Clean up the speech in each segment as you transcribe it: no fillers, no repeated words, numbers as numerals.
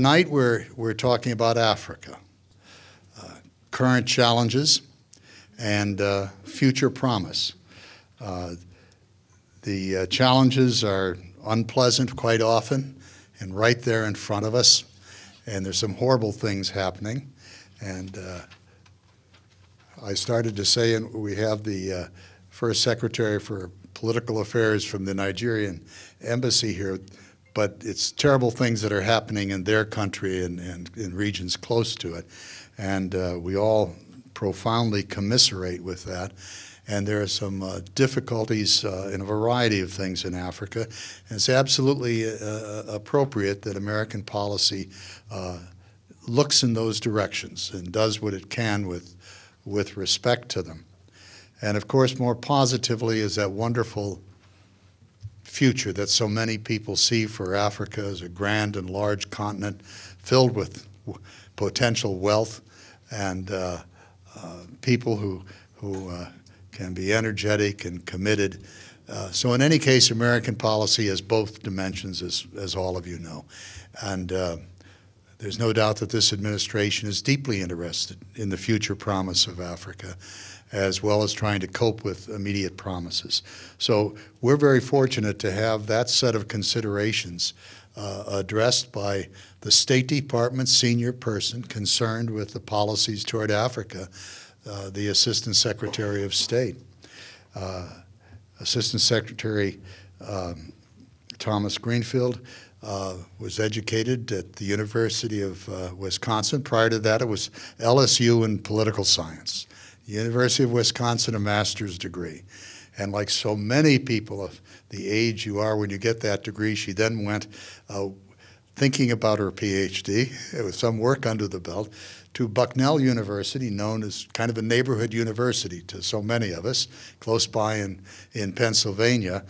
Tonight we're talking about Africa, current challenges and future promise. The challenges are unpleasant quite often and right there in front of us, and there's some horrible things happening. And I started to say, and we have the first secretary for political affairs from the Nigerian embassy here, but it's terrible things that are happening in their country and in regions close to it. And we all profoundly commiserate with that. And there are some difficulties in a variety of things in Africa. And it's absolutely appropriate that American policy looks in those directions and does what it can with respect to them. And of course, more positively is that wonderful future that so many people see for Africa as a grand and large continent filled with potential wealth and people who can be energetic and committed. So in any case, American policy has both dimensions, as all of you know. And there's no doubt that this administration is deeply interested in the future promise of Africa, as well as trying to cope with immediate promises. So we're very fortunate to have that set of considerations addressed by the State Department's senior person concerned with the policies toward Africa, the Assistant Secretary of State. Assistant Secretary Thomas-Greenfield was educated at the University of Wisconsin. Prior to that, it was LSU in political science. University of Wisconsin, a master's degree. And like so many people of the age you are when you get that degree, she then went, thinking about her PhD, with some work under the belt, to Bucknell University, known as kind of a neighborhood university to so many of us, close by in Pennsylvania,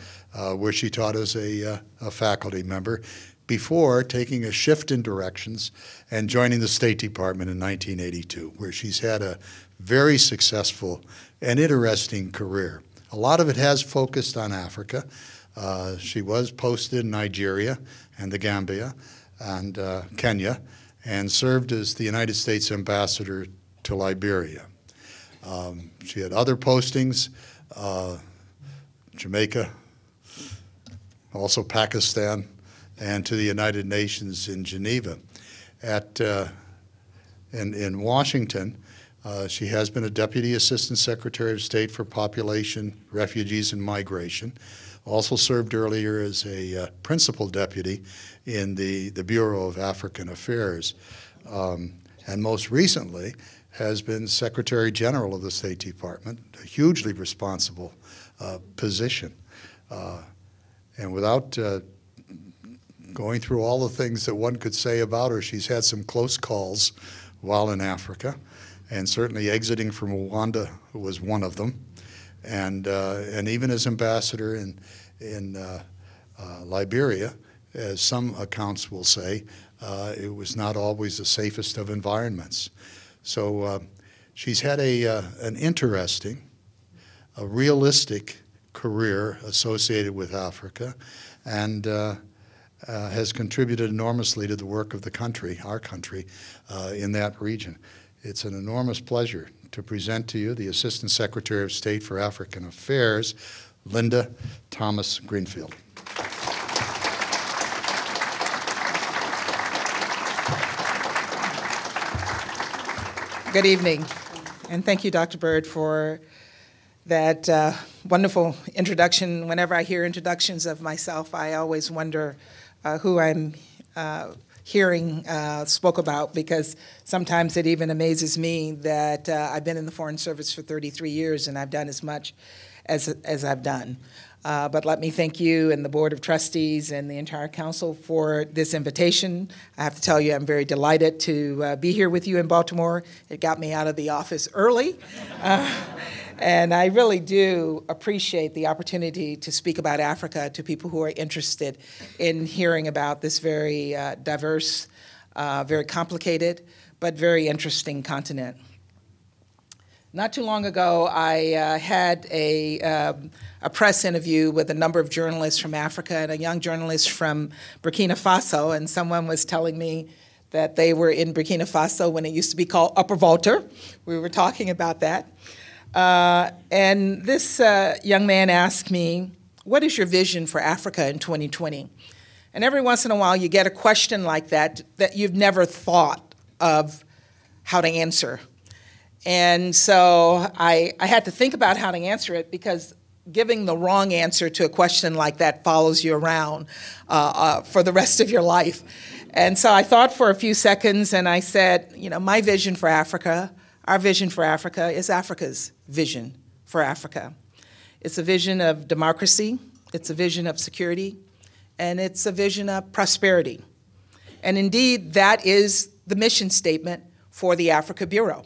where she taught as a faculty member, before taking a shift in directions and joining the State Department in 1982, where she's had a very successful and interesting career. A lot of it has focused on Africa. She was posted in Nigeria and the Gambia and Kenya, and served as the United States ambassador to Liberia. She had other postings, Jamaica, also Pakistan, and to the United Nations in Geneva. In Washington, she has been a Deputy Assistant Secretary of State for Population, Refugees, and Migration. Also served earlier as a Principal Deputy in the Bureau of African Affairs. And most recently has been Secretary General of the State Department, a hugely responsible position. And without going through all the things that one could say about her, she's had some close calls while in Africa. And certainly exiting from Rwanda was one of them, and even as ambassador in Liberia, as some accounts will say, it was not always the safest of environments. So she's had an interesting, a realistic career associated with Africa, and has contributed enormously to the work of the country, our country, in that region. It's an enormous pleasure to present to you the Assistant Secretary of State for African Affairs, Linda Thomas-Greenfield. Good evening, and thank you, Dr. Bird, for that wonderful introduction. Whenever I hear introductions of myself, I always wonder who I'm hearing spoke about, because sometimes it even amazes me that I've been in the Foreign Service for 33 years and I've done as much as I've done. But let me thank you and the Board of Trustees and the entire Council for this invitation. I have to tell you, I'm very delighted to be here with you in Baltimore. It got me out of the office early. And I really do appreciate the opportunity to speak about Africa to people who are interested in hearing about this very diverse, very complicated, but very interesting continent. Not too long ago, I had a press interview with a number of journalists from Africa and a young journalist from Burkina Faso, and someone was telling me that they were in Burkina Faso when it used to be called Upper Volta. We were talking about that. And this young man asked me, what is your vision for Africa in 2020? And every once in a while you get a question like that that you've never thought of how to answer. And so I had to think about how to answer it, because giving the wrong answer to a question like that follows you around for the rest of your life. And so I thought for a few seconds, and I said, my vision for Africa, our vision for Africa is Africa's vision for Africa. It's a vision of democracy, it's a vision of security, and it's a vision of prosperity. And indeed, that is the mission statement for the Africa Bureau.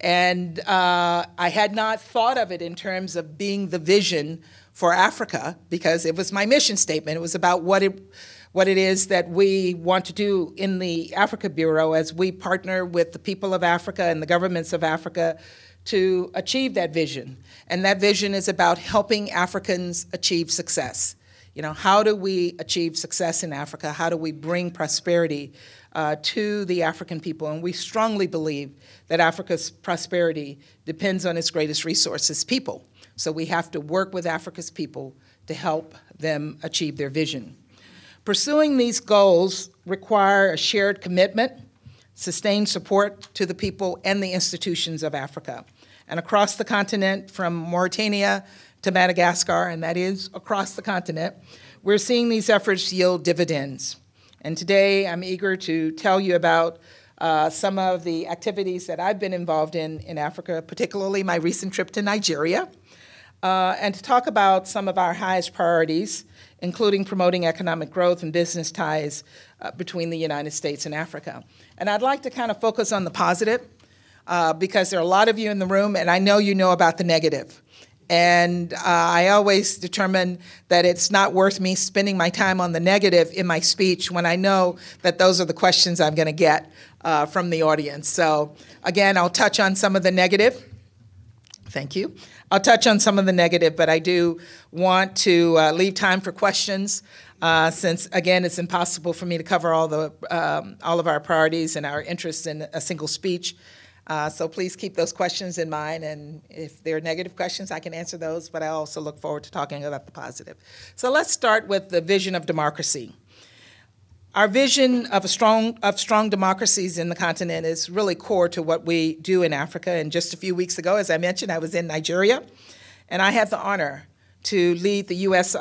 And I had not thought of it in terms of being the vision for Africa, because it was my mission statement. It was about what it is that we want to do in the Africa Bureau as we partner with the people of Africa and the governments of Africa to achieve that vision. And that vision is about helping Africans achieve success. How do we achieve success in Africa? How do we bring prosperity to the African people? And we strongly believe that Africa's prosperity depends on its greatest resources, people. So we have to work with Africa's people to help them achieve their vision. Pursuing these goals require a shared commitment, sustained support to the people and the institutions of Africa. And across the continent, from Mauritania to Madagascar, and that is across the continent, we're seeing these efforts yield dividends. And today I'm eager to tell you about some of the activities that I've been involved in Africa, particularly my recent trip to Nigeria, and to talk about some of our highest priorities, including promoting economic growth and business ties between the United States and Africa. And I'd like to kind of focus on the positive, because there are a lot of you in the room, and I know you know about the negative. And I always determine that it's not worth me spending my time on the negative in my speech when I know that those are the questions I'm going to get from the audience. So again, I'll touch on some of the negative. Thank you. I'll touch on some of the negative, but I do want to leave time for questions, since, again, it's impossible for me to cover all of our priorities and our interests in a single speech. So please keep those questions in mind, and if there are negative questions, I can answer those, but I also look forward to talking about the positive. So let's start with the vision of democracy. Our vision of strong democracies in the continent is really core to what we do in Africa. And just a few weeks ago, as I mentioned, I was in Nigeria, and I had the honor to lead the U.S.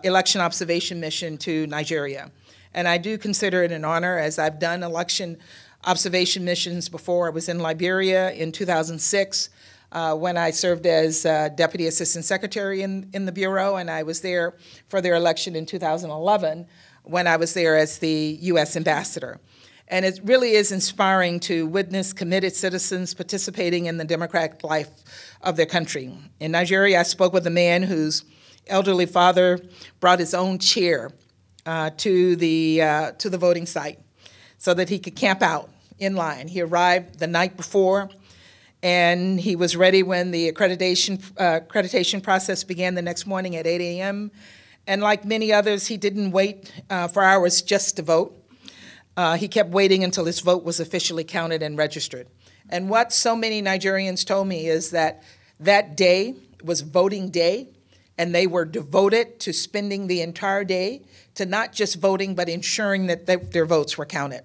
Election Observation Mission to Nigeria. And I do consider it an honor, as I've done election observation missions before. I was in Liberia in 2006 when I served as Deputy Assistant Secretary in the Bureau, and I was there for their election in 2011 when I was there as the U.S. Ambassador. And it really is inspiring to witness committed citizens participating in the democratic life of their country. In Nigeria, I spoke with a man whose elderly father brought his own chair to the voting site so that he could camp out in line. He arrived the night before, and he was ready when the accreditation process began the next morning at 8 a.m. And like many others, he didn't wait for hours just to vote. He kept waiting until his vote was officially counted and registered. And what so many Nigerians told me is that that day was voting day, and they were devoted to spending the entire day to not just voting, but ensuring that their votes were counted.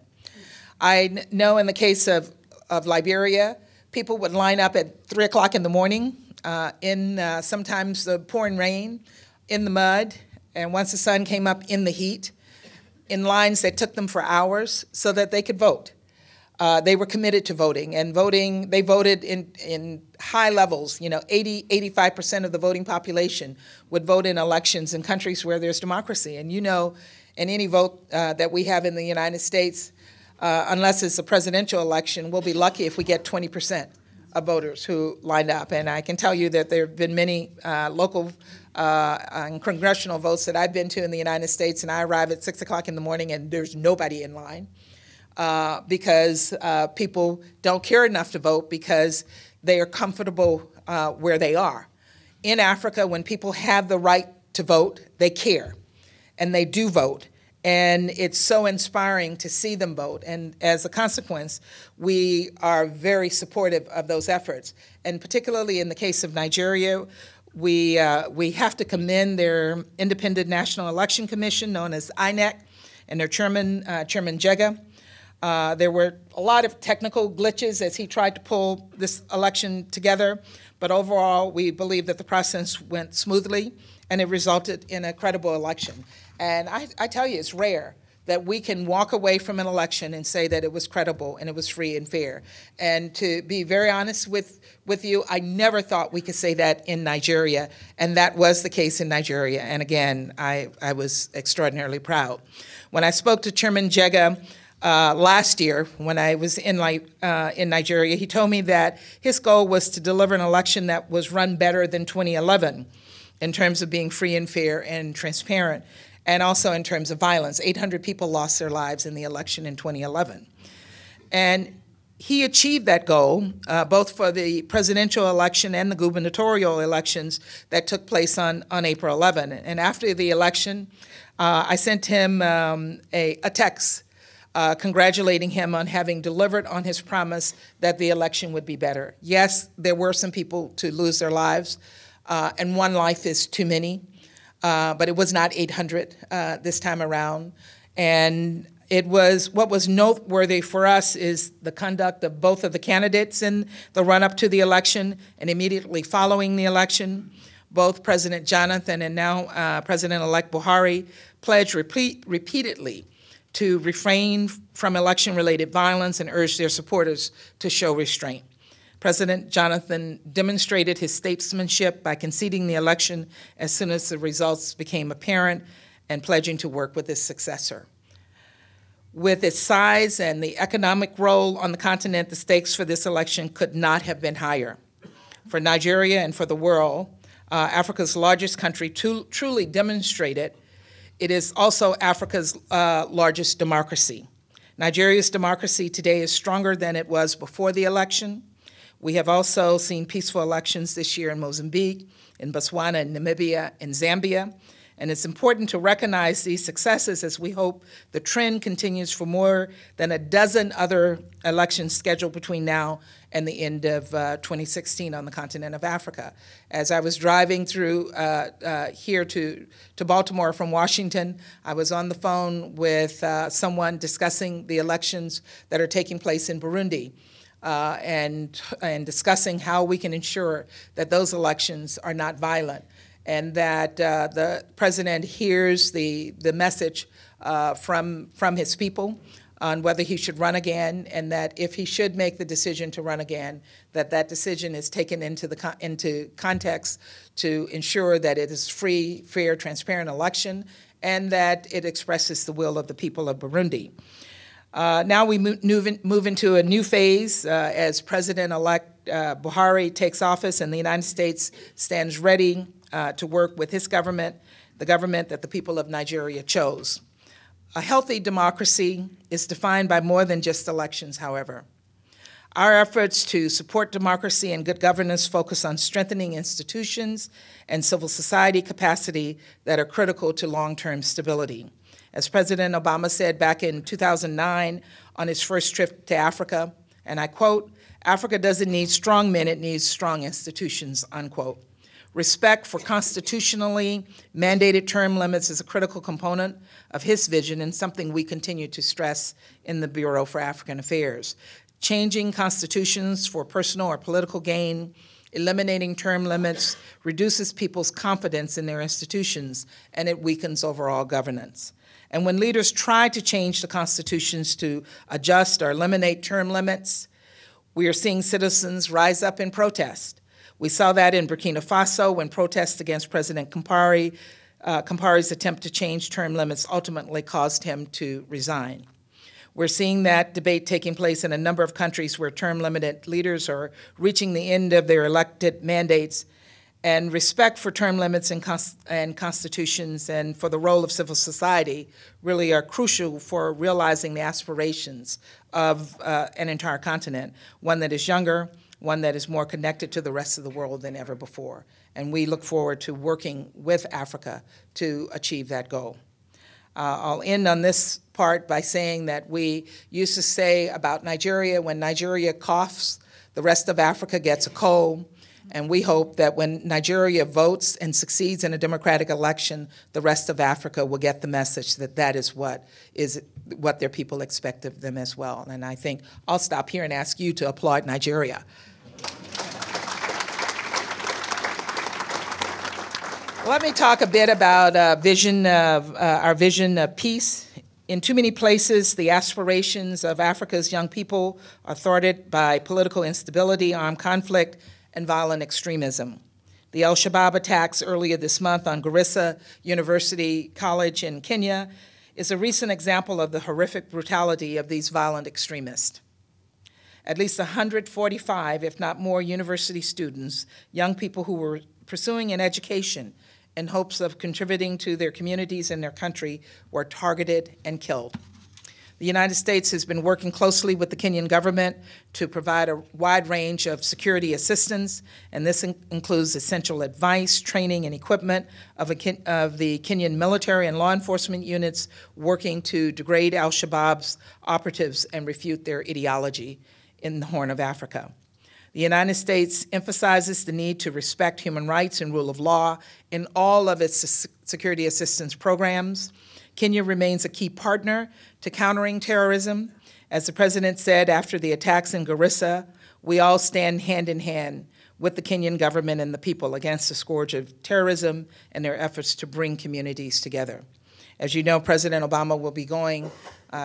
I know in the case of Liberia, people would line up at 3 o'clock in the morning in sometimes the pouring rain, in the mud, and once the sun came up, in the heat, in lines that took them for hours so that they could vote. They were committed to voting, and they voted in high levels. 85% of the voting population would vote in elections in countries where there's democracy. And in any vote that we have in the United States, unless it's a presidential election, we'll be lucky if we get 20% of voters who lined up. And I can tell you that there have been many local and congressional votes that I've been to in the United States, and I arrive at 6 o'clock in the morning and there's nobody in line because people don't care enough to vote because they are comfortable where they are. In Africa, when people have the right to vote, they care, and they do vote, And it's so inspiring to see them vote. And as a consequence, we are very supportive of those efforts. And particularly in the case of Nigeria, we have to commend their Independent National Election Commission, known as INEC, and their chairman, Chairman Jega. There were a lot of technical glitches as he tried to pull this election together, but overall, we believe that the process went smoothly, and it resulted in a credible election. And I tell you, it's rare that we can walk away from an election and say that it was credible and it was free and fair. And to be very honest with you, I never thought we could say that in Nigeria, and that was the case in Nigeria. And again, I was extraordinarily proud. When I spoke to Chairman Jega last year, when I was in Nigeria, he told me that his goal was to deliver an election that was run better than 2011 in terms of being free and fair and transparent, and also in terms of violence. 800 people lost their lives in the election in 2011. And he achieved that goal, both for the presidential election and the gubernatorial elections that took place on April 11. And after the election, I sent him a text congratulating him on having delivered on his promise that the election would be better. Yes, there were some people to lose their lives, and one life is too many. But it was not 800 this time around. And it was, what was noteworthy for us is the conduct of both of the candidates in the run-up to the election and immediately following the election. Both President Jonathan and now President-elect Buhari pledged repeatedly to refrain from election-related violence and urge their supporters to show restraint. President Jonathan demonstrated his statesmanship by conceding the election as soon as the results became apparent and pledging to work with his successor. With its size and the economic role on the continent, the stakes for this election could not have been higher. For Nigeria and for the world, Africa's largest country truly demonstrated it is also Africa's largest democracy. Nigeria's democracy today is stronger than it was before the election. We have also seen peaceful elections this year in Mozambique, in Botswana, in Namibia, in Zambia. And it's important to recognize these successes as we hope the trend continues for more than a dozen other elections scheduled between now and the end of 2016 on the continent of Africa. As I was driving through here to Baltimore from Washington, I was on the phone with someone discussing the elections that are taking place in Burundi. And discussing how we can ensure that those elections are not violent, and that the president hears the message from his people on whether he should run again, and that if he should make the decision to run again, that decision is taken into context to ensure that it is free, fair, transparent election, and that it expresses the will of the people of Burundi. Now we move into a new phase as President-elect Buhari takes office and the United States stands ready to work with his government, the government that the people of Nigeria chose. A healthy democracy is defined by more than just elections, however. Our efforts to support democracy and good governance focus on strengthening institutions and civil society capacity that are critical to long-term stability. As President Obama said back in 2009 on his first trip to Africa, and I quote, "Africa doesn't need strong men, it needs strong institutions," unquote. Respect for constitutionally mandated term limits is a critical component of his vision and something we continue to stress in the Bureau for African Affairs. Changing constitutions for personal or political gain, eliminating term limits, reduces people's confidence in their institutions, and it weakens overall governance. And when leaders try to change the constitutions to adjust or eliminate term limits, we are seeing citizens rise up in protest. We saw that in Burkina Faso when protests against President Compaore's attempt to change term limits ultimately caused him to resign. We're seeing that debate taking place in a number of countries where term-limited leaders are reaching the end of their elected mandates, and respect for term limits and constitutions and for the role of civil society really are crucial for realizing the aspirations of an entire continent, one that is younger, one that is more connected to the rest of the world than ever before. And we look forward to working with Africa to achieve that goal. I'll end on this part by saying that we used to say about Nigeria, when Nigeria coughs, the rest of Africa gets a cold. And we hope that when Nigeria votes and succeeds in a democratic election, the rest of Africa will get the message that that is what their people expect of them as well. And I think I'll stop here and ask you to applaud Nigeria. Let me talk a bit about our vision of peace. In too many places, the aspirations of Africa's young people are thwarted by political instability, armed conflict, and violent extremism. The Al-Shabaab attacks earlier this month on Garissa University College in Kenya is a recent example of the horrific brutality of these violent extremists. At least 145, if not more, university students, young people who were pursuing an education in hopes of contributing to their communities and their country, were targeted and killed. The United States has been working closely with the Kenyan government to provide a wide range of security assistance, and this includes essential advice, training, and equipment of the Kenyan military and law enforcement units working to degrade al-Shabaab's operatives and refute their ideology in the Horn of Africa. The United States emphasizes the need to respect human rights and rule of law in all of its security assistance programs. Kenya remains a key partner to countering terrorism. As the President said after the attacks in Garissa, we all stand hand in hand with the Kenyan government and the people against the scourge of terrorism and their efforts to bring communities together. As you know, President Obama will be going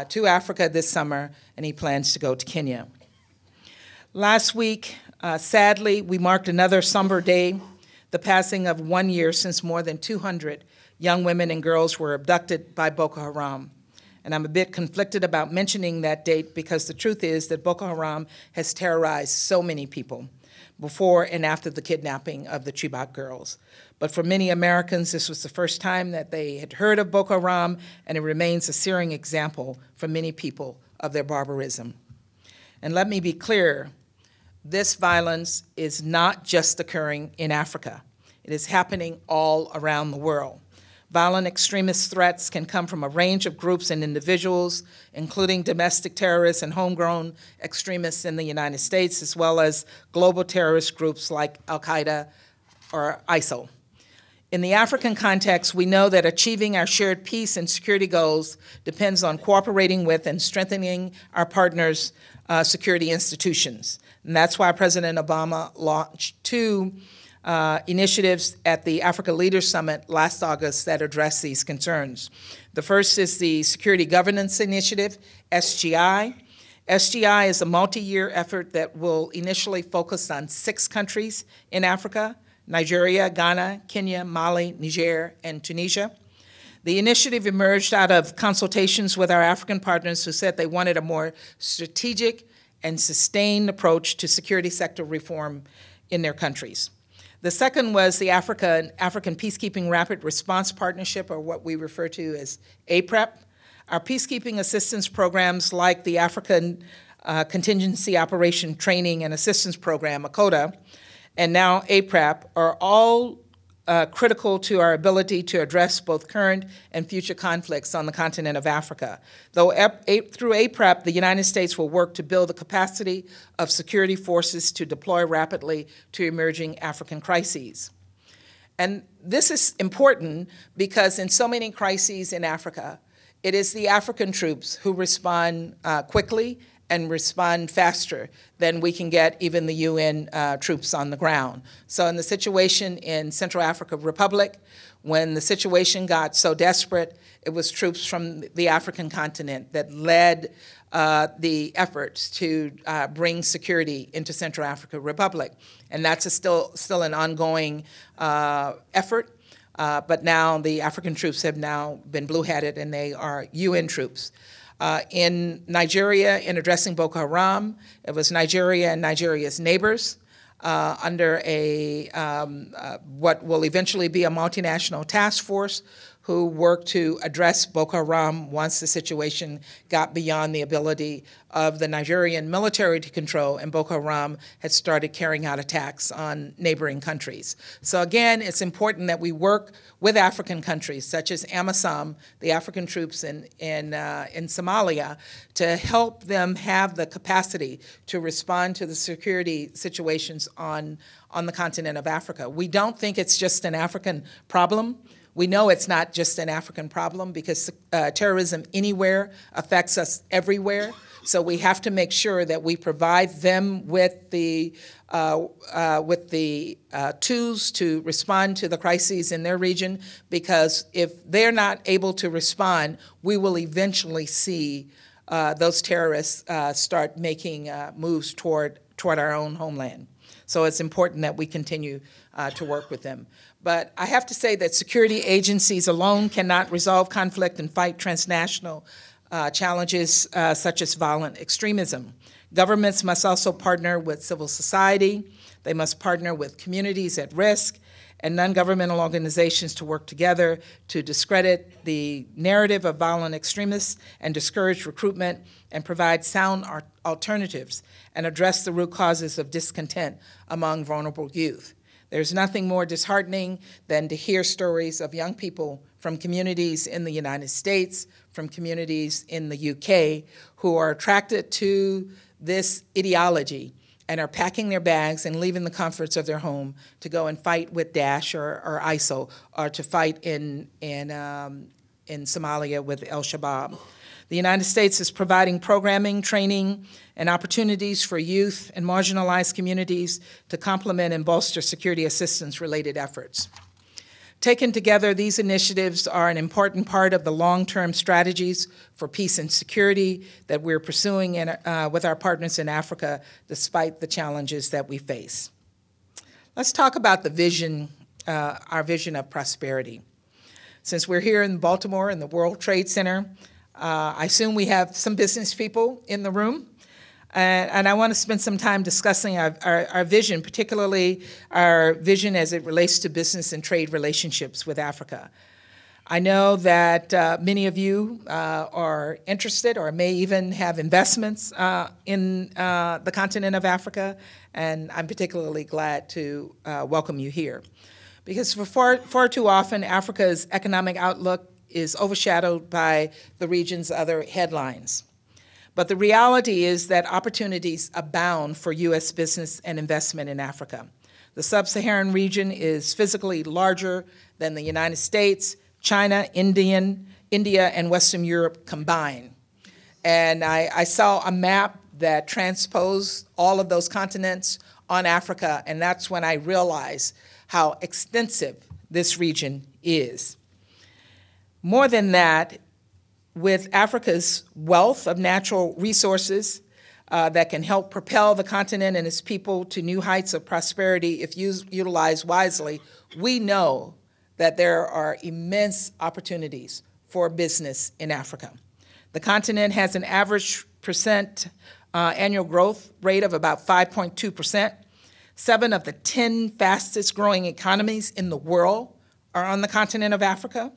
to Africa this summer, and he plans to go to Kenya. Last week, sadly, we marked another somber day, the passing of 1 year since more than 200 young women and girls were abducted by Boko Haram. And I'm a bit conflicted about mentioning that date because the truth is that Boko Haram has terrorized so many people before and after the kidnapping of the Chibok girls. But for many Americans, this was the first time that they had heard of Boko Haram, and it remains a searing example for many people of their barbarism. And let me be clear, this violence is not just occurring in Africa. It is happening all around the world. Violent extremist threats can come from a range of groups and individuals, including domestic terrorists and homegrown extremists in the United States, as well as global terrorist groups like Al-Qaeda or ISIL. In the African context, we know that achieving our shared peace and security goals depends on cooperating with and strengthening our partners' security institutions. And that's why President Obama launched two initiatives at the Africa Leaders Summit last August that address these concerns. The first is the Security Governance Initiative, SGI. SGI is a multi-year effort that will initially focus on 6 countries in Africa: Nigeria, Ghana, Kenya, Mali, Niger, and Tunisia. The initiative emerged out of consultations with our African partners who said they wanted a more strategic and sustained approach to security sector reform in their countries. The second was the African Peacekeeping Rapid Response Partnership, or what we refer to as APREP. Our peacekeeping assistance programs like the African Contingency Operation Training and Assistance Program, ACOTA, and now APREP are all critical to our ability to address both current and future conflicts on the continent of Africa. Though through APREP, the United States will work to build the capacity of security forces to deploy rapidly to emerging African crises. And this is important because in so many crises in Africa, it is the African troops who respond quickly and respond faster than we can get even the UN troops on the ground. So in the situation in Central African Republic, when the situation got so desperate, it was troops from the African continent that led the efforts to bring security into Central African Republic. And that's still an ongoing effort, but now the African troops have now been blue-hatted and they are UN troops. In Nigeria, in addressing Boko Haram, it was Nigeria and Nigeria's neighbors under what will eventually be a multinational task force who worked to address Boko Haram once the situation got beyond the ability of the Nigerian military to control, and Boko Haram had started carrying out attacks on neighboring countries. So again, it's important that we work with African countries, such as AMISOM, the African troops in Somalia, to help them have the capacity to respond to the security situations on the continent of Africa. We don't think it's just an African problem. We know it's not just an African problem because terrorism anywhere affects us everywhere. So we have to make sure that we provide them with the tools to respond to the crises in their region, because if they're not able to respond, we will eventually see those terrorists start making moves toward our own homeland. So it's important that we continue to work with them. But I have to say that security agencies alone cannot resolve conflict and fight transnational challenges such as violent extremism. Governments must also partner with civil society. They must partner with communities at risk and non-governmental organizations to work together to discredit the narrative of violent extremists and discourage recruitment and provide sound alternatives and address the root causes of discontent among vulnerable youth. There's nothing more disheartening than to hear stories of young people from communities in the United States, from communities in the UK, who are attracted to this ideology and are packing their bags and leaving the comforts of their home to go and fight with Daesh or ISIL, or to fight in Somalia with al-Shabaab. The United States is providing programming, training, and opportunities for youth and marginalized communities to complement and bolster security assistance-related efforts. Taken together, these initiatives are an important part of the long-term strategies for peace and security that we're pursuing with our partners in Africa, despite the challenges that we face. Let's talk about the vision, our vision of prosperity. Since we're here in Baltimore in the World Trade Center, I assume we have some business people in the room. And I want to spend some time discussing our vision, particularly our vision as it relates to business and trade relationships with Africa. I know that many of you are interested or may even have investments in the continent of Africa, and I'm particularly glad to welcome you here. Because for far too often, Africa's economic outlook is overshadowed by the region's other headlines. But the reality is that opportunities abound for U.S. business and investment in Africa. The sub-Saharan region is physically larger than the United States, China, India, and Western Europe combined. And I saw a map that transposed all of those continents on Africa, and that's when I realized how extensive this region is. More than that, with Africa's wealth of natural resources that can help propel the continent and its people to new heights of prosperity if utilized wisely, we know that there are immense opportunities for business in Africa. The continent has an average annual growth rate of about 5.2%. 7 of the 10 fastest growing economies in the world are on the continent of Africa.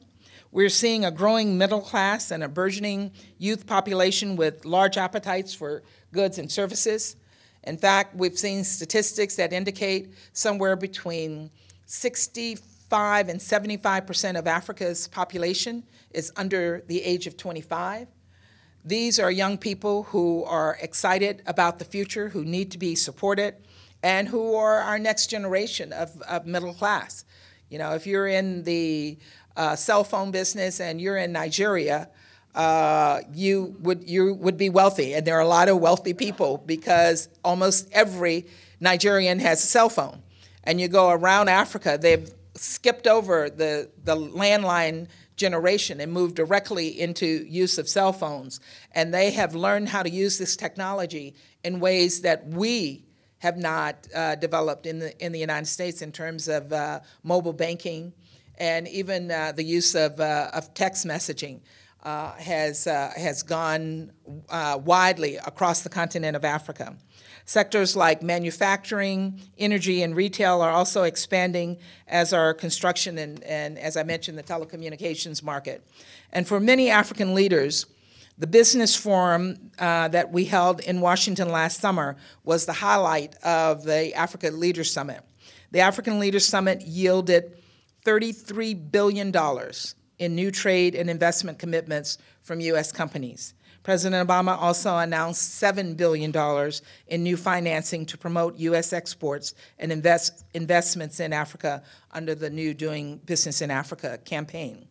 We're seeing a growing middle class and a burgeoning youth population with large appetites for goods and services. In fact, we've seen statistics that indicate somewhere between 65 and 75% of Africa's population is under the age of 25. These are young people who are excited about the future, who need to be supported, and who are our next generation of middle class. You know, if you're in the cell phone business and you're in Nigeria, you would be wealthy. And there are a lot of wealthy people because almost every Nigerian has a cell phone. And you go around Africa, they've skipped over the landline generation and moved directly into use of cell phones. And they have learned how to use this technology in ways that we have not developed in the United States in terms of mobile banking, and even the use of text messaging. has gone widely across the continent of Africa. Sectors like manufacturing, energy, and retail are also expanding, as are construction and, as I mentioned, the telecommunications market. And for many African leaders, the business forum that we held in Washington last summer was the highlight of the Africa Leaders Summit. The African Leaders Summit yielded $33 billion in new trade and investment commitments from U.S. companies. President Obama also announced $7 billion in new financing to promote U.S. exports and investments in Africa under the new Doing Business in Africa campaign.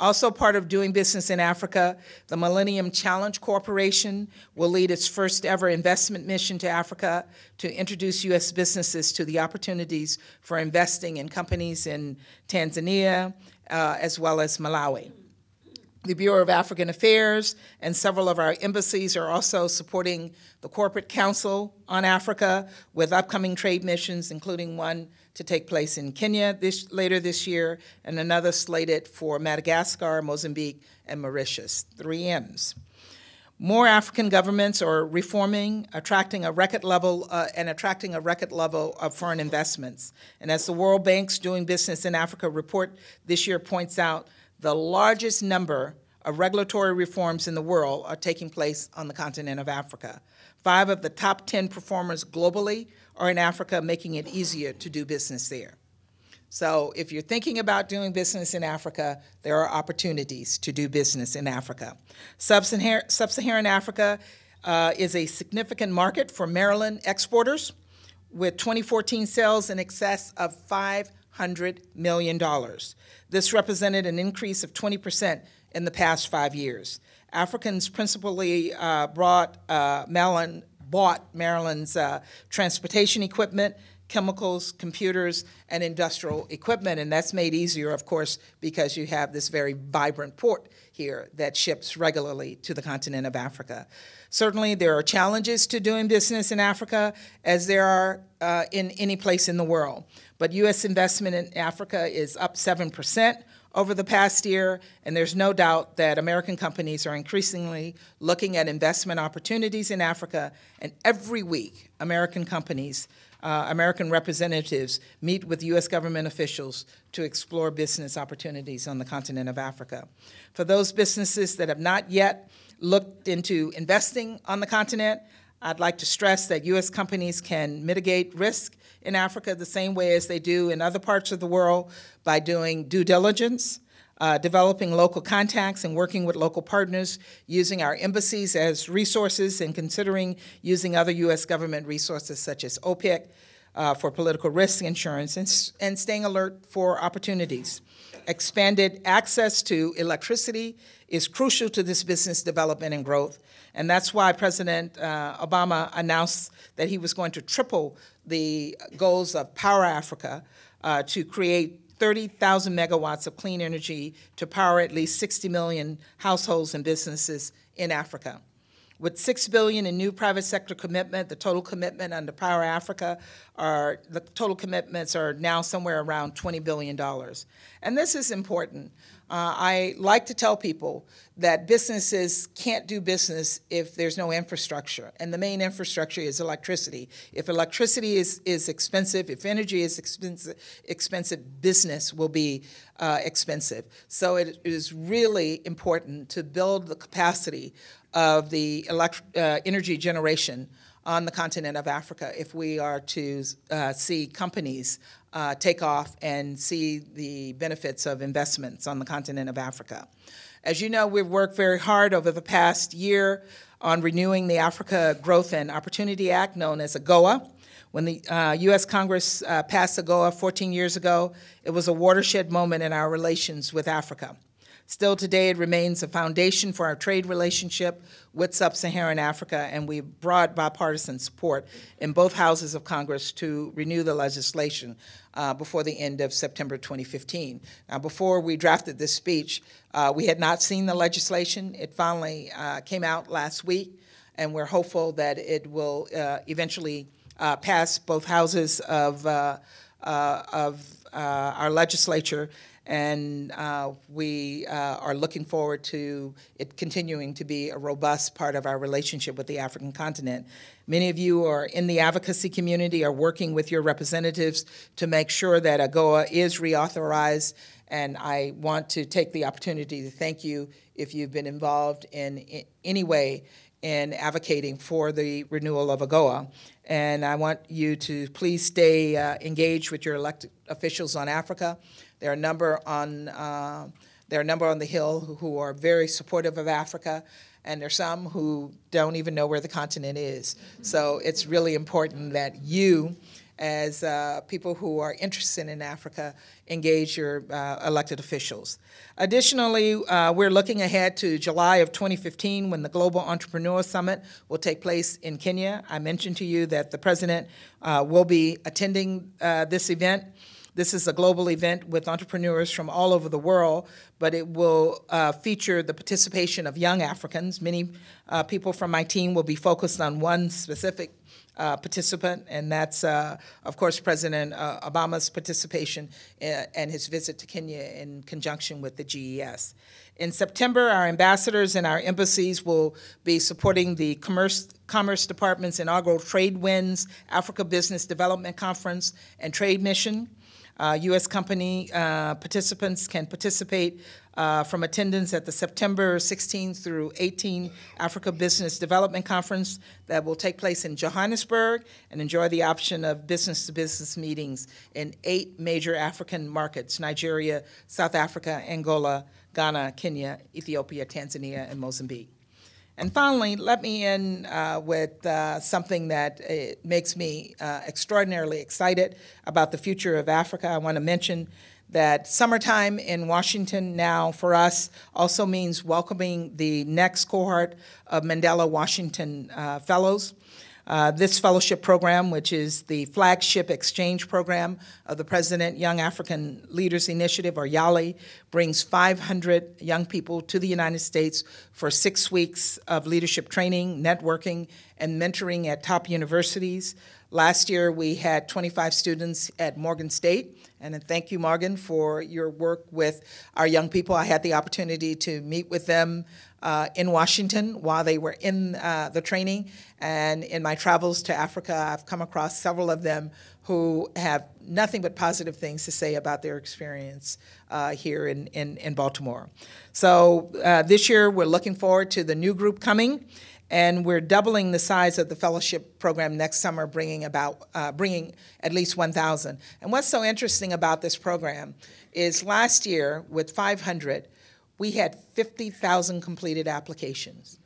Also part of Doing Business in Africa, the Millennium Challenge Corporation will lead its first ever investment mission to Africa to introduce U.S. businesses to the opportunities for investing in companies in Tanzania as well as Malawi. The Bureau of African Affairs and several of our embassies are also supporting the Corporate Council on Africa with upcoming trade missions, including one to take place in Kenya later this year and another slated for Madagascar, Mozambique, and Mauritius, 3 M's. More African governments are reforming, attracting a record level of foreign investments. And as the World Bank's Doing Business in Africa report this year points out, the largest number of regulatory reforms in the world are taking place on the continent of Africa. 5 of the top 10 performers globally are in Africa, making it easier to do business there. So if you're thinking about doing business in Africa, there are opportunities to do business in Africa. Sub-Saharan Africa is a significant market for Maryland exporters, with 2014 sales in excess of $500 million. This represented an increase of 20% in the past 5 years. Africans principally bought Maryland's transportation equipment, chemicals, computers, and industrial equipment, and that's made easier, of course, because you have this very vibrant port here that ships regularly to the continent of Africa. Certainly, there are challenges to doing business in Africa, as there are in any place in the world. But U.S. investment in Africa is up 7% over the past year, and there's no doubt that American companies are increasingly looking at investment opportunities in Africa, and every week, American representatives meet with U.S. government officials to explore business opportunities on the continent of Africa. For those businesses that have not yet looked into investing on the continent, I'd like to stress that U.S. companies can mitigate risk in Africa the same way as they do in other parts of the world by doing due diligence, developing local contacts and working with local partners, using our embassies as resources, and considering using other U.S. government resources such as OPIC for political risk insurance, and staying alert for opportunities. Expanded access to electricity is crucial to this business development and growth, and that's why President Obama announced that he was going to triple the goals of Power Africa to create 30,000 megawatts of clean energy to power at least 60 million households and businesses in Africa. With $6 billion in new private sector commitment, the total commitment under Power Africa the total commitments are now somewhere around $20 billion. And this is important. I like to tell people that businesses can't do business if there's no infrastructure, and the main infrastructure is electricity. If electricity is expensive, if energy is expensive, business will be expensive. So it is really important to build the capacity of the energy generation on the continent of Africa if we are to see companies take off and see the benefits of investments on the continent of Africa. As you know, we've worked very hard over the past year on renewing the Africa Growth and Opportunity Act, known as AGOA. When the U.S. Congress passed AGOA 14 years ago, it was a watershed moment in our relations with Africa. Still today, it remains a foundation for our trade relationship with sub-Saharan Africa, and we brought bipartisan support in both houses of Congress to renew the legislation before the end of September 2015. Now, before we drafted this speech, we had not seen the legislation. It finally came out last week, and we're hopeful that it will eventually pass both houses of our legislature. and we are looking forward to it continuing to be a robust part of our relationship with the African continent. Many of you are in the advocacy community, are working with your representatives to make sure that AGOA is reauthorized, and I want to take the opportunity to thank you if you've been involved in any way in advocating for the renewal of AGOA. And I want you to please stay engaged with your elected officials on Africa. There are a number on the Hill who are very supportive of Africa, and there's some who don't even know where the continent is. So it's really important that you, as people who are interested in Africa, engage your elected officials. Additionally, we're looking ahead to July of 2015 when the Global Entrepreneur Summit will take place in Kenya. I mentioned to you that the President will be attending this event. This is a global event with entrepreneurs from all over the world, but it will feature the participation of young Africans. Many people from my team will be focused on one specific participant, and that's, of course, President Obama's participation and his visit to Kenya in conjunction with the GES. In September, our ambassadors and our embassies will be supporting the Commerce Department's inaugural Trade Winds Africa Business Development Conference and Trade Mission. U.S. company participants can participate from attendance at the September 16 through 18 Africa Business Development Conference that will take place in Johannesburg, and enjoy the option of business-to-business meetings in 8 major African markets: Nigeria, South Africa, Angola, Ghana, Kenya, Ethiopia, Tanzania, and Mozambique. And finally, let me end with something that makes me extraordinarily excited about the future of Africa. I want to mention that summertime in Washington now for us also means welcoming the next cohort of Mandela Washington Fellows. This fellowship program, which is the flagship exchange program of the President Young African Leaders Initiative, or YALI, brings 500 young people to the United States for 6 weeks of leadership training, networking, and mentoring at top universities. Last year, we had 25 students at Morgan State, and thank you, Morgan, for your work with our young people. I had the opportunity to meet with them in Washington while they were in the training, and in my travels to Africa, I've come across several of them who have nothing but positive things to say about their experience here in Baltimore. So this year, we're looking forward to the new group coming, and we're doubling the size of the fellowship program next summer, bringing at least 1,000. And what's so interesting about this program is last year, with 500, we had 50,000 completed applications.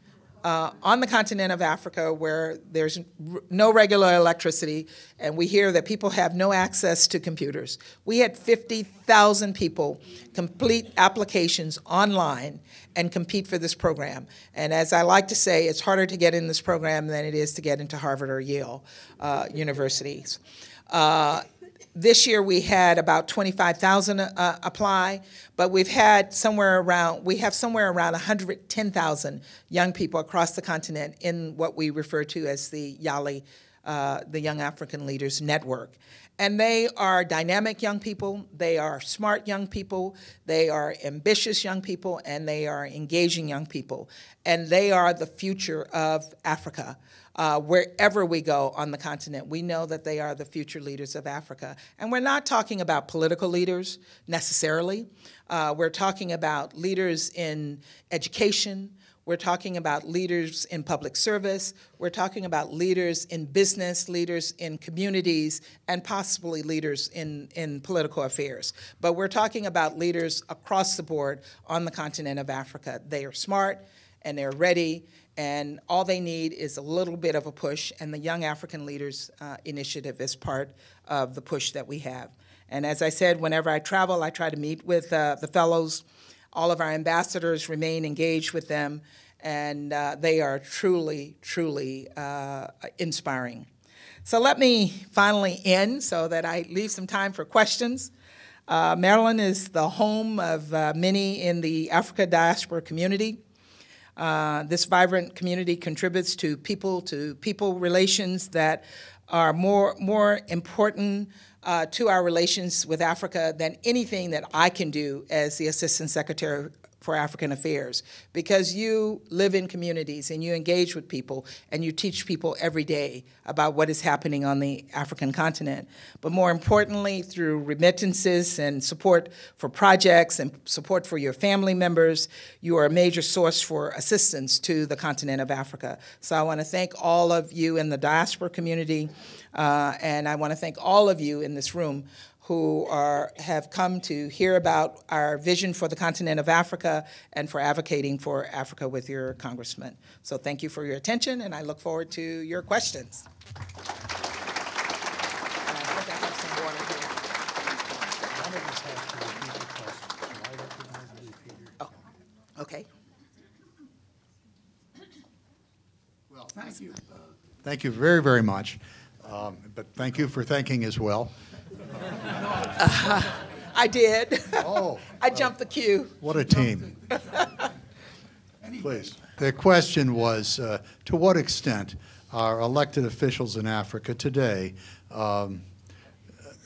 On the continent of Africa, where there's no regular electricity, and we hear that people have no access to computers, we had 50,000 people complete applications online and compete for this program. And as I like to say, it's harder to get in this program than it is to get into Harvard or Yale universities. This year we had about 25,000 apply, but we have somewhere around 110,000 young people across the continent in what we refer to as the YALI, the Young African Leaders Network. And they are dynamic young people, they are smart young people, they are ambitious young people, and they are engaging young people. And they are the future of Africa. Wherever we go on the continent, we know that they are the future leaders of Africa. And we're not talking about political leaders necessarily. We're talking about leaders in education. We're talking about leaders in public service. We're talking about leaders in business, leaders in communities, and possibly leaders in political affairs. But we're talking about leaders across the board on the continent of Africa. They are smart and they're ready, and all they need is a little bit of a push, and the Young African Leaders Initiative is part of the push that we have. And as I said, whenever I travel, I try to meet with the fellows. All of our ambassadors remain engaged with them, and they are truly, truly inspiring. So let me finally end so that I leave some time for questions. Maryland is the home of many in the Africa diaspora community. This vibrant community contributes to people relations that are more important to our relations with Africa than anything that I can do as the Assistant Secretary for African Affairs, because you live in communities and you engage with people and you teach people every day about what is happening on the African continent. But more importantly, through remittances and support for projects and support for your family members, you are a major source for assistance to the continent of Africa. So I want to thank all of you in the diaspora community, and I want to thank all of you in this room who have come to hear about our vision for the continent of Africa and for advocating for Africa with your congressman. So thank you for your attention, and I look forward to your questions. Oh, okay. Well, thank you. Thank you very, very much. But thank you for thanking as well. I did. Oh. I jumped the queue. What a team. Please. The question was, to what extent are elected officials in Africa today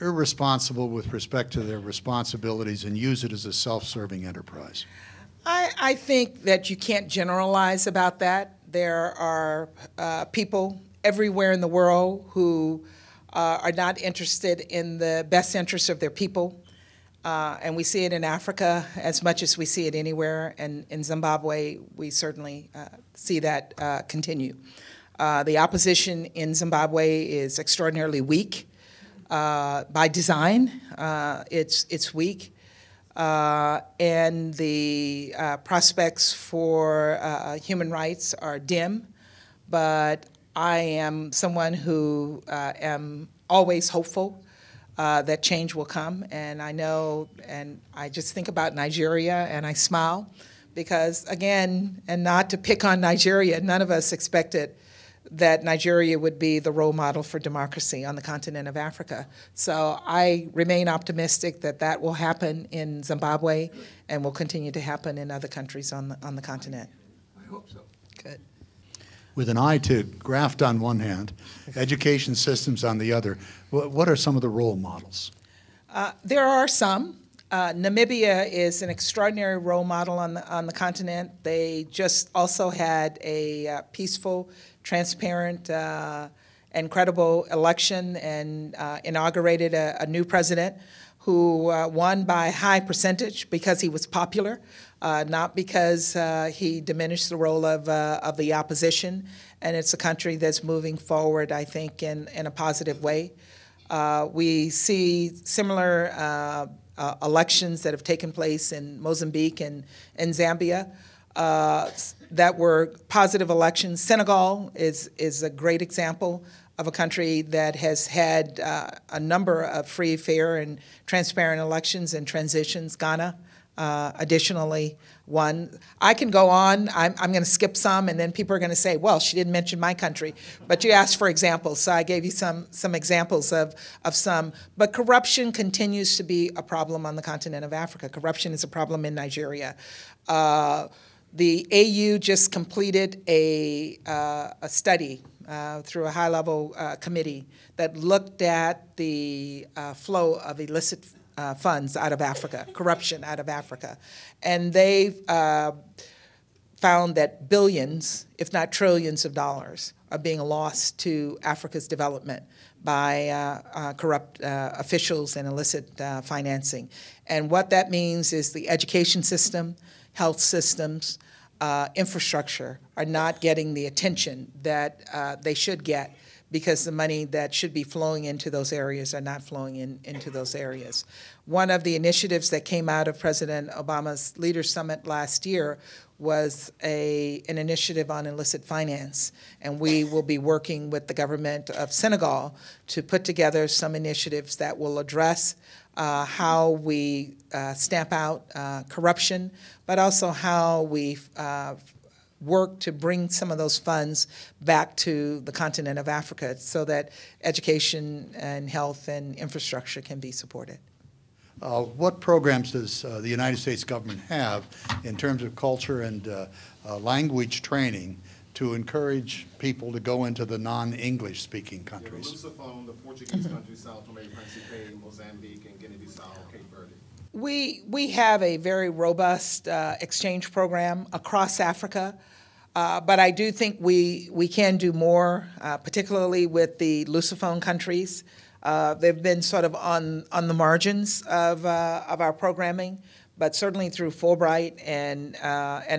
irresponsible with respect to their responsibilities and use it as a self-serving enterprise? I think that you can't generalize about that. There are people everywhere in the world who are not interested in the best interests of their people. And we see it in Africa as much as we see it anywhere. And in Zimbabwe, we certainly see that continue. The opposition in Zimbabwe is extraordinarily weak by design. It's weak. And the prospects for human rights are dim. But I am someone who am always hopeful that change will come, and I know, and I just think about Nigeria and I smile because, again, and not to pick on Nigeria, none of us expected that Nigeria would be the role model for democracy on the continent of Africa. So I remain optimistic that that will happen in Zimbabwe and will continue to happen in other countries on the continent. I hope so. Good. With an eye to graft on one hand, education systems on the other, what are some of the role models? There are some. Namibia is an extraordinary role model on the continent. They just also had a peaceful, transparent, and credible election and inaugurated a new president who won by a high percentage because he was popular, not because he diminished the role of the opposition. And it's a country that's moving forward, I think, in a positive way. We see similar elections that have taken place in Mozambique and Zambia that were positive elections. Senegal is a great example of a country that has had a number of free, fair, and transparent elections and transitions. Ghana, additionally, won. I can go on. I'm going to skip some, and then people are going to say, well, she didn't mention my country. But you asked for examples, so I gave you some examples of some. But corruption continues to be a problem on the continent of Africa. Corruption is a problem in Nigeria. The AU just completed a study through a high-level committee that looked at the flow of illicit funds out of Africa, corruption out of Africa. And they found that billions, if not trillions of dollars, are being lost to Africa's development by corrupt officials and illicit financing. And what that means is the education system, health systems, infrastructure are not getting the attention that they should get because the money that should be flowing into those areas are not flowing into those areas. One of the initiatives that came out of President Obama's Leaders Summit last year was an initiative on illicit finance, and we will be working with the government of Senegal to put together some initiatives that will address how we stamp out corruption, but also how we work to bring some of those funds back to the continent of Africa so that education and health and infrastructure can be supported. What programs does the United States government have in terms of culture and language training to encourage people to go into the non-English speaking countries. The Lusophone, the Portuguese countries, Sao Tome and Principe, Mozambique, and Guinea-Bissau, Cape Verde. We have a very robust exchange program across Africa, but I do think we can do more, particularly with the Lusophone countries. They've been sort of on the margins of our programming, but certainly through Fulbright and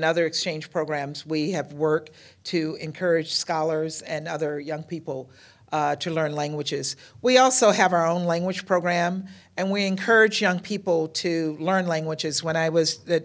other exchange programs, we have worked to encourage scholars and other young people to learn languages. We also have our own language program, and we encourage young people to learn languages. When I was the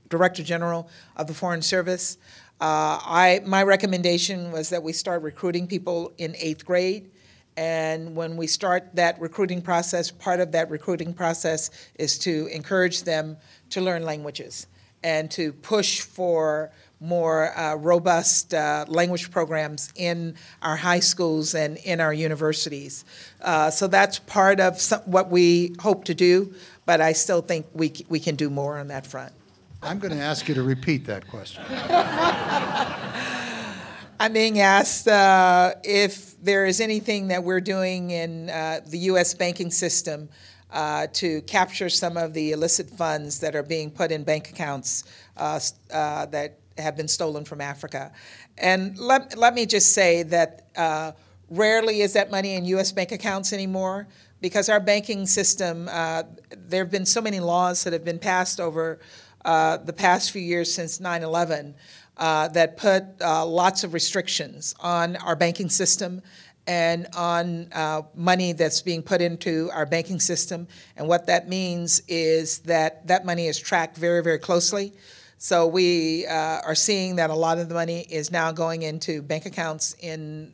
Director General of the Foreign Service, my recommendation was that we start recruiting people in 8th grade. And when we start that recruiting process, part of that recruiting process is to encourage them to learn languages and to push for more robust language programs in our high schools and in our universities. So that's part of what we hope to do, but I still think we can do more on that front. I'm going to ask you to repeat that question. I'm being asked if there is anything that we're doing in the U.S. banking system to capture some of the illicit funds that are being put in bank accounts that have been stolen from Africa. And let me just say that rarely is that money in U.S. bank accounts anymore, because our banking system, there have been so many laws that have been passed over the past few years since 9/11 that put lots of restrictions on our banking system and on money that's being put into our banking system. And what that means is that that money is tracked very, very closely. So we are seeing that a lot of the money is now going into bank accounts in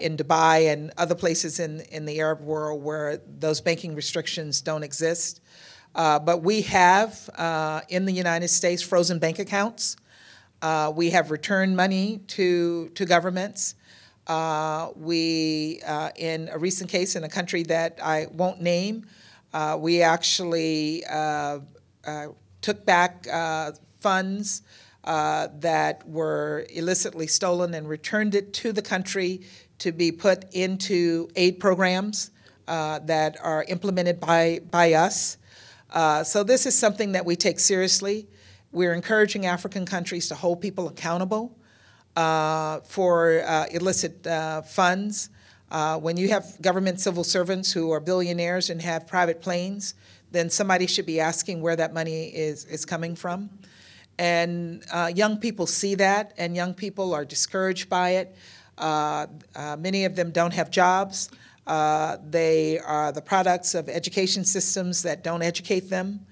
in Dubai and other places in the Arab world where those banking restrictions don't exist. But we have, in the United States, frozen bank accounts. We have returned money to governments. In a recent case in a country that I won't name, we actually took back funds that were illicitly stolen and returned it to the country to be put into aid programs that are implemented by us. So this is something that we take seriously. We're encouraging African countries to hold people accountable for illicit funds. When you have government civil servants who are billionaires and have private planes, then somebody should be asking where that money is coming from. And young people see that, and young people are discouraged by it. Many of them don't have jobs. They are the products of education systems that don't educate them,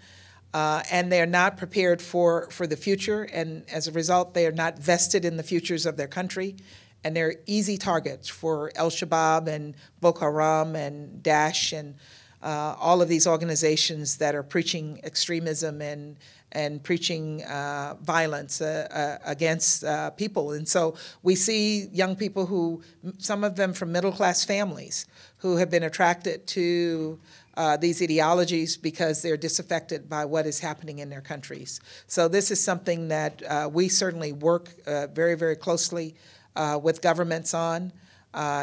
and they're not prepared for the future, and as a result, they are not vested in the futures of their country, and they're easy targets for Al-Shabaab and Boko Haram and Daesh and all of these organizations that are preaching extremism and preaching violence against people. And so we see young people who, some of them from middle-class families, who have been attracted to these ideologies because they're disaffected by what is happening in their countries. So this is something that we certainly work very, very closely with governments on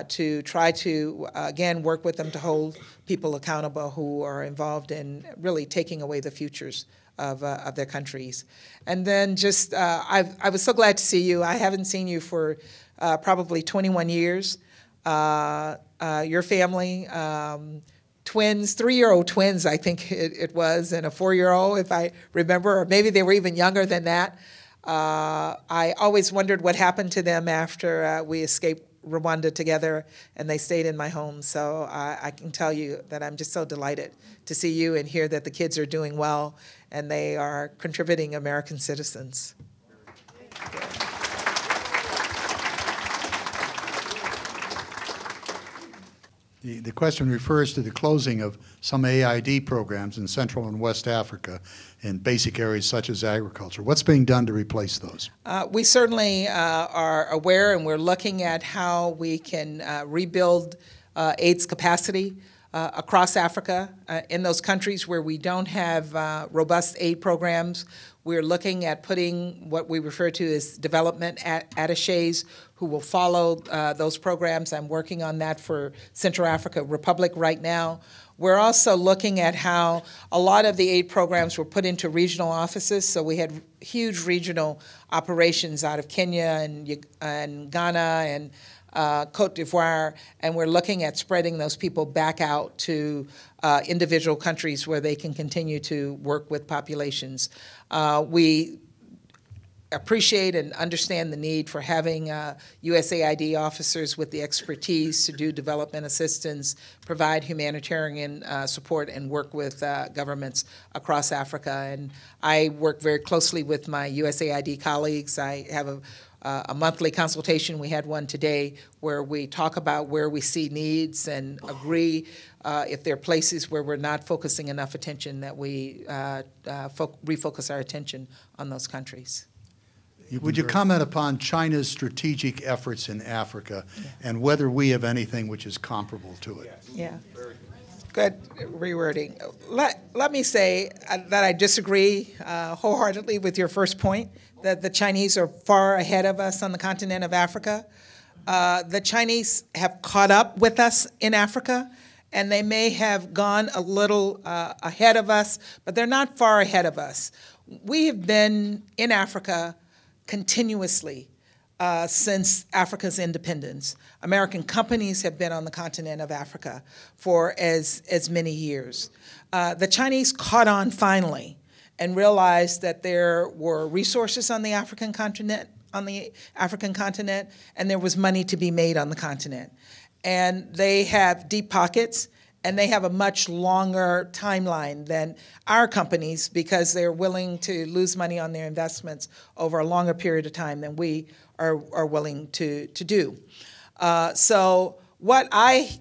to try to, again, work with them to hold people accountable who are involved in really taking away the futures of their countries. And then just, I was so glad to see you. I haven't seen you for probably 21 years. Your family, twins, 3-year-old twins, I think it was, and a 4-year-old, if I remember, or maybe they were even younger than that. I always wondered what happened to them after we escaped Rwanda together, and they stayed in my home. So I can tell you that I'm just so delighted to see you and hear that the kids are doing well and they are contributing American citizens. The question refers to the closing of some AID programs in Central and West Africa in basic areas such as agriculture. What's being done to replace those? We certainly are aware, and we're looking at how we can rebuild AIDS capacity across Africa. In those countries where we don't have robust aid programs, we're looking at putting what we refer to as development attachés who will follow those programs. I'm working on that for Central Africa Republic right now. We're also looking at how a lot of the aid programs were put into regional offices. So we had huge regional operations out of Kenya and Ghana and Cote d'Ivoire, and we're looking at spreading those people back out to individual countries where they can continue to work with populations. We appreciate and understand the need for having USAID officers with the expertise to do development assistance, provide humanitarian support, and work with governments across Africa. And I work very closely with my USAID colleagues. I have a monthly consultation. We had one today where we talk about where we see needs and agree if there are places where we're not focusing enough attention, that we refocus our attention on those countries. Would you comment upon China's strategic efforts in Africa and whether we have anything which is comparable to it? Yeah. Good rewording. Let me say that I disagree wholeheartedly with your first point, that the Chinese are far ahead of us on the continent of Africa. The Chinese have caught up with us in Africa, and they may have gone a little ahead of us, but they're not far ahead of us. We have been in Africa continuously since Africa's independence. American companies have been on the continent of Africa for as many years. The Chinese caught on finally and realized that there were resources on the African continent, and there was money to be made on the continent. And they have deep pockets, and they have a much longer timeline than our companies because they're willing to lose money on their investments over a longer period of time than we are willing to do. So what I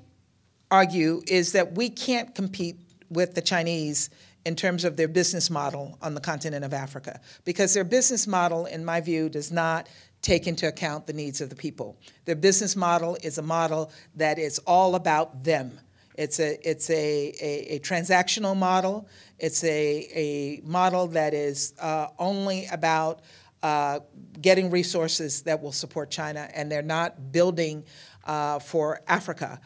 argue is that we can't compete with the Chinese in terms of their business model on the continent of Africa, because their business model, in my view, does not take into account the needs of the people. Their business model is a model that is all about them. It's a transactional model. It's a model that is only about getting resources that will support China, and they're not building for Africa.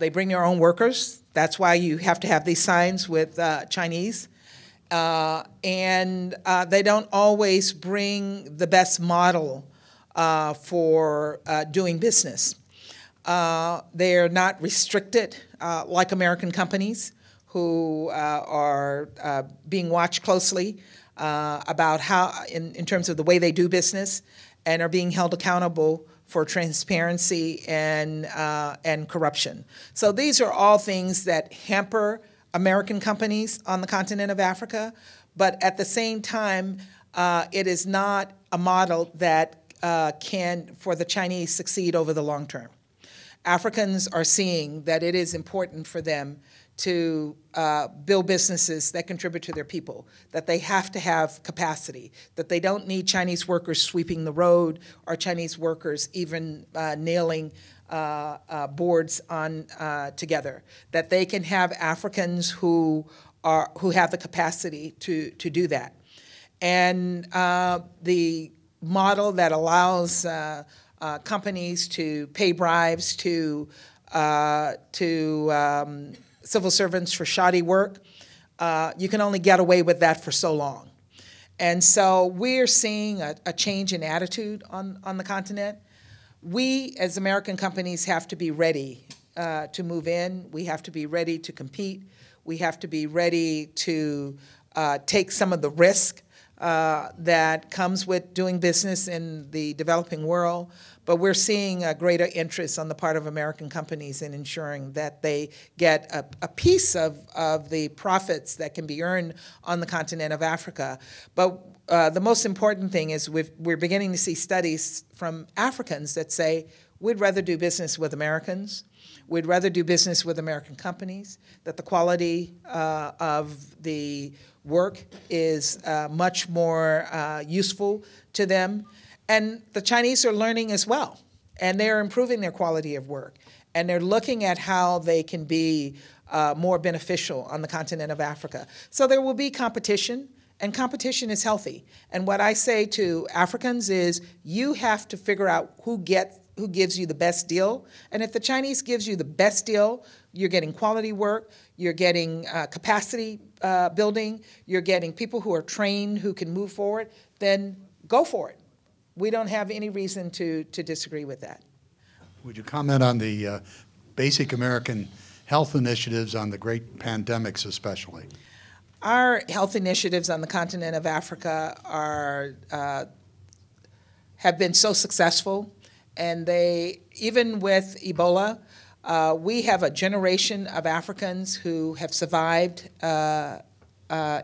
They bring their own workers. That's why you have to have these signs with Chinese. And they don't always bring the best model for doing business. They're not restricted like American companies who are being watched closely about how, in terms of the way they do business, and are being held accountable for transparency and corruption. So these are all things that hamper American companies on the continent of Africa, but at the same time, it is not a model that can, for the Chinese, succeed over the long term. Africans are seeing that it is important for them to build businesses that contribute to their people, that they have to have capacity, that they don't need Chinese workers sweeping the road or Chinese workers even nailing boards on together, that they can have Africans who have the capacity to do that. And the model that allows companies to pay bribes to civil servants for shoddy work, you can only get away with that for so long. And so we're seeing a change in attitude on the continent. We, as American companies, have to be ready to move in. We have to be ready to compete. We have to be ready to take some of the risk that comes with doing business in the developing world. But we're seeing a greater interest on the part of American companies in ensuring that they get a piece of the profits that can be earned on the continent of Africa. But the most important thing is we're beginning to see studies from Africans that say, we'd rather do business with Americans. We'd rather do business with American companies, that the quality of the work is much more useful to them. And the Chinese are learning as well. and they're improving their quality of work, and they're looking at how they can be more beneficial on the continent of Africa. So there will be competition, and competition is healthy. And what I say to Africans is, you have to figure out who gives you the best deal. And if the Chinese gives you the best deal, you're getting quality work, you're getting capacity building, you're getting people who are trained who can move forward, then go for it. We don't have any reason to disagree with that. Would you comment on the basic American health initiatives on the great pandemics especially? Our health initiatives on the continent of Africa have been so successful, and even with Ebola, we have a generation of Africans who have survived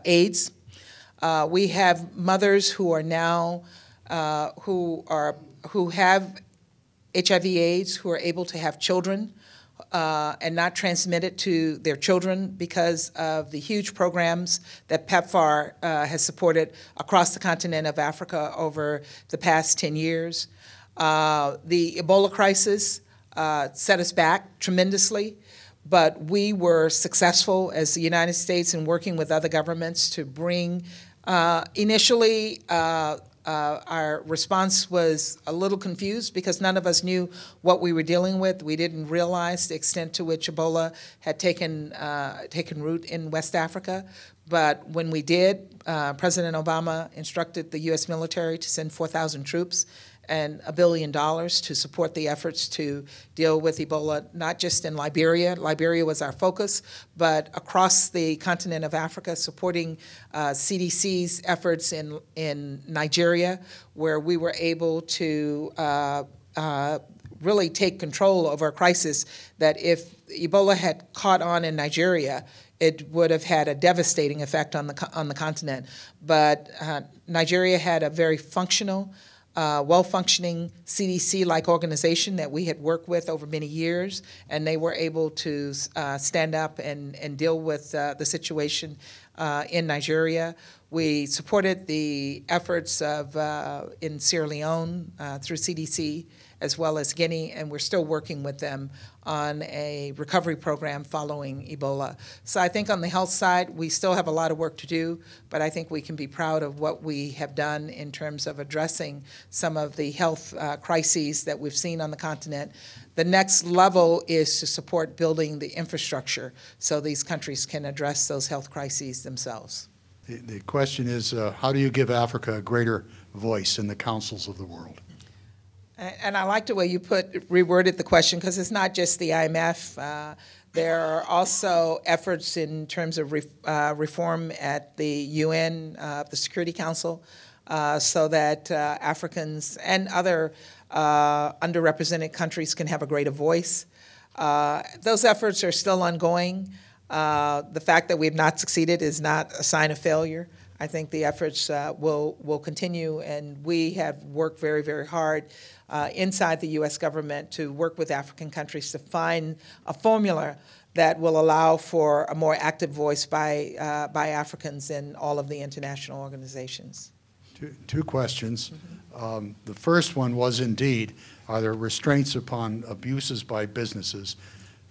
AIDS. We have mothers who are now who have HIV/AIDS, who are able to have children and not transmit it to their children because of the huge programs that PEPFAR has supported across the continent of Africa over the past 10 years. The Ebola crisis set us back tremendously, but we were successful as the United States in working with other governments to bring, initially, our response was a little confused because none of us knew what we were dealing with. We didn't realize the extent to which Ebola had taken root in West Africa. But when we did, President Obama instructed the U.S. military to send 4,000 troops and $1 billion to support the efforts to deal with Ebola, not just in Liberia. Liberia was our focus, but across the continent of Africa, supporting CDC's efforts in Nigeria, where we were able to really take control over a crisis that if Ebola had caught on in Nigeria, it would have had a devastating effect on the continent. But Nigeria had a very functional, well-functioning CDC-like organization that we had worked with over many years, and they were able to stand up and deal with the situation in Nigeria. We supported the efforts in Sierra Leone through CDC, as well as Guinea, and we're still working with them on a recovery program following Ebola. So I think on the health side, we still have a lot of work to do, but I think we can be proud of what we have done in terms of addressing some of the health crises that we've seen on the continent. The next level is to support building the infrastructure so these countries can address those health crises themselves. The question is, how do you give Africa a greater voice in the councils of the world? And I like the way you reworded the question, because it's not just the IMF. There are also efforts in terms of reform at the UN, the Security Council, so that Africans and other underrepresented countries can have a greater voice. Those efforts are still ongoing. The fact that we've not succeeded is not a sign of failure. I think the efforts will continue, and we have worked very, very hard inside the U.S. government to work with African countries to find a formula that will allow for a more active voice by Africans in all of the international organizations. Two questions. The first one was indeed, are there restraints upon abuses by businesses?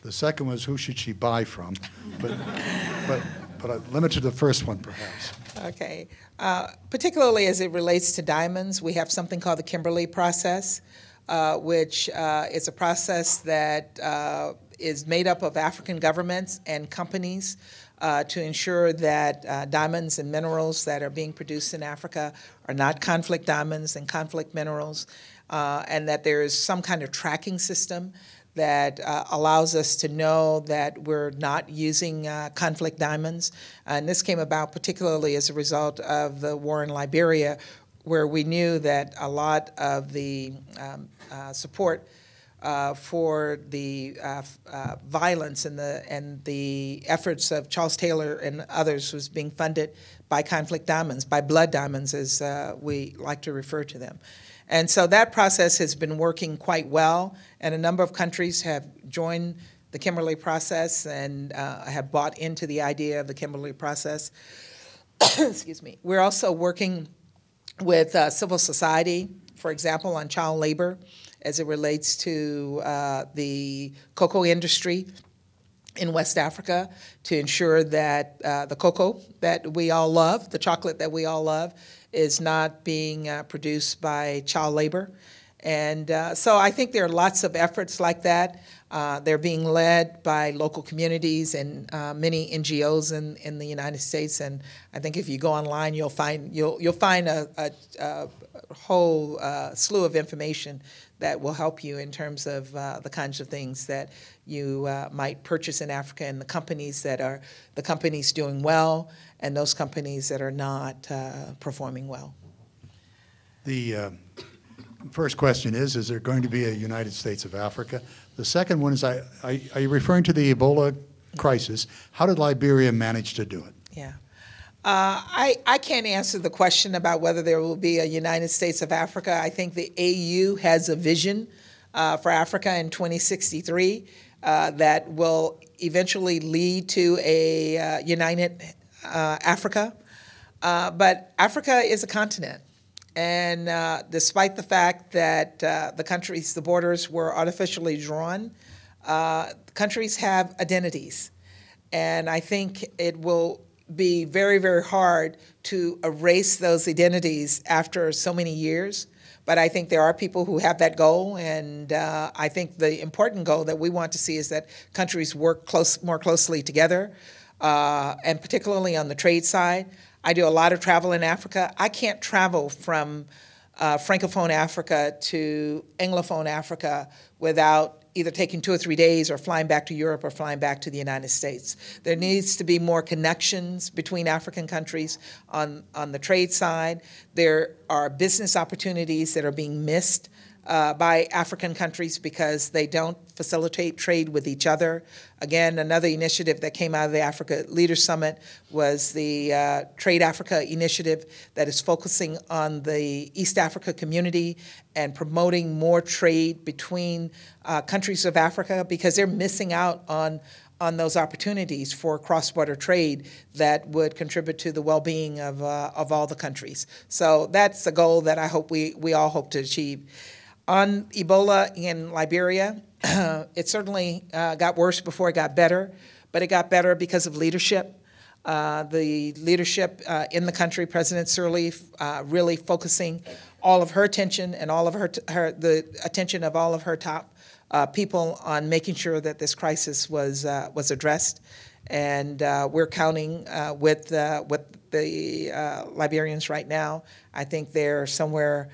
The second was, who should she buy from? But I limited the first one, perhaps. Okay. Particularly as it relates to diamonds, we have something called the Kimberley process, which is a process that is made up of African governments and companies to ensure that diamonds and minerals that are being produced in Africa are not conflict diamonds and conflict minerals, and that there is some kind of tracking system that allows us to know that we're not using conflict diamonds. And this came about particularly as a result of the war in Liberia, where we knew that a lot of the support for the violence and the efforts of Charles Taylor and others was being funded by conflict diamonds, by blood diamonds, as we like to refer to them. And so that process has been working quite well, and a number of countries have joined the Kimberley process and have bought into the idea of the Kimberley process. Excuse me. We're also working with civil society, for example, on child labor as it relates to the cocoa industry in West Africa, to ensure that the cocoa that we all love, the chocolate that we all love, is not being produced by child labor. And so I think there are lots of efforts like that. They're being led by local communities and many NGOs in the United States. And I think if you go online, you'll find a whole slew of information that will help you in terms of the kinds of things that you might purchase in Africa, and the companies that are the companies doing well and those companies that are not performing well. The first question is there going to be a United States of Africa? The second one is, are you referring to the Ebola crisis? How did Liberia manage to do it? Yeah. I can't answer the question about whether there will be a United States of Africa. I think the AU has a vision for Africa in 2063 that will eventually lead to a united Africa. But Africa is a continent. And despite the fact that the borders were artificially drawn, countries have identities. And I think it will be very, very hard to erase those identities after so many years. But I think there are people who have that goal, and I think the important goal that we want to see is that countries work more closely together, and particularly on the trade side. I do a lot of travel in Africa. I can't travel from Francophone Africa to Anglophone Africa without either taking 2 or 3 days or flying back to Europe or flying back to the United States. There needs to be more connections between African countries on the trade side. There are business opportunities that are being missed by African countries because they don't facilitate trade with each other. Again, another initiative that came out of the Africa Leaders Summit was the Trade Africa initiative that is focusing on the East Africa community and promoting more trade between countries of Africa, because they're missing out on those opportunities for cross-border trade that would contribute to the well-being of all the countries. So that's a goal that I hope we all hope to achieve. On Ebola in Liberia, it certainly got worse before it got better, but it got better because of leadership. The leadership in the country, President Sirleaf, really focusing all of her attention and all of the attention of all of her top people on making sure that this crisis was addressed. And we're counting with the Liberians right now. I think they're somewhere.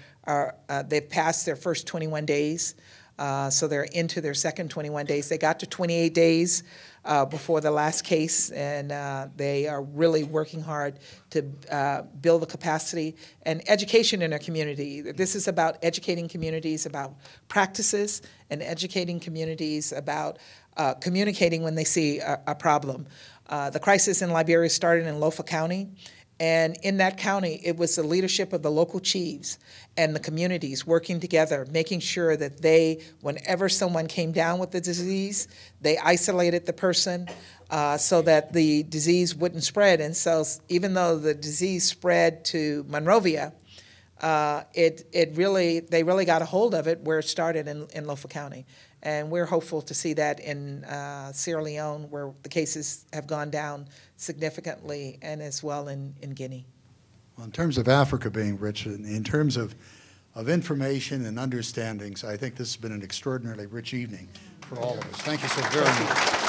They've passed their first 21 days, so they're into their second 21 days. They got to 28 days before the last case, and they are really working hard to build the capacity and education in their community. This is about educating communities about practices and educating communities about communicating when they see a problem. The crisis in Liberia started in Lofa County. And in that county, it was the leadership of the local chiefs and the communities working together, making sure that whenever someone came down with the disease, they isolated the person so that the disease wouldn't spread. And so even though the disease spread to Monrovia, they really got a hold of it where it started in Lofa County. And we're hopeful to see that in Sierra Leone, where the cases have gone down significantly, and as well in Guinea. Well, in terms of Africa being rich, in terms of information and understandings, I think this has been an extraordinarily rich evening for all of us. Thank you so very much.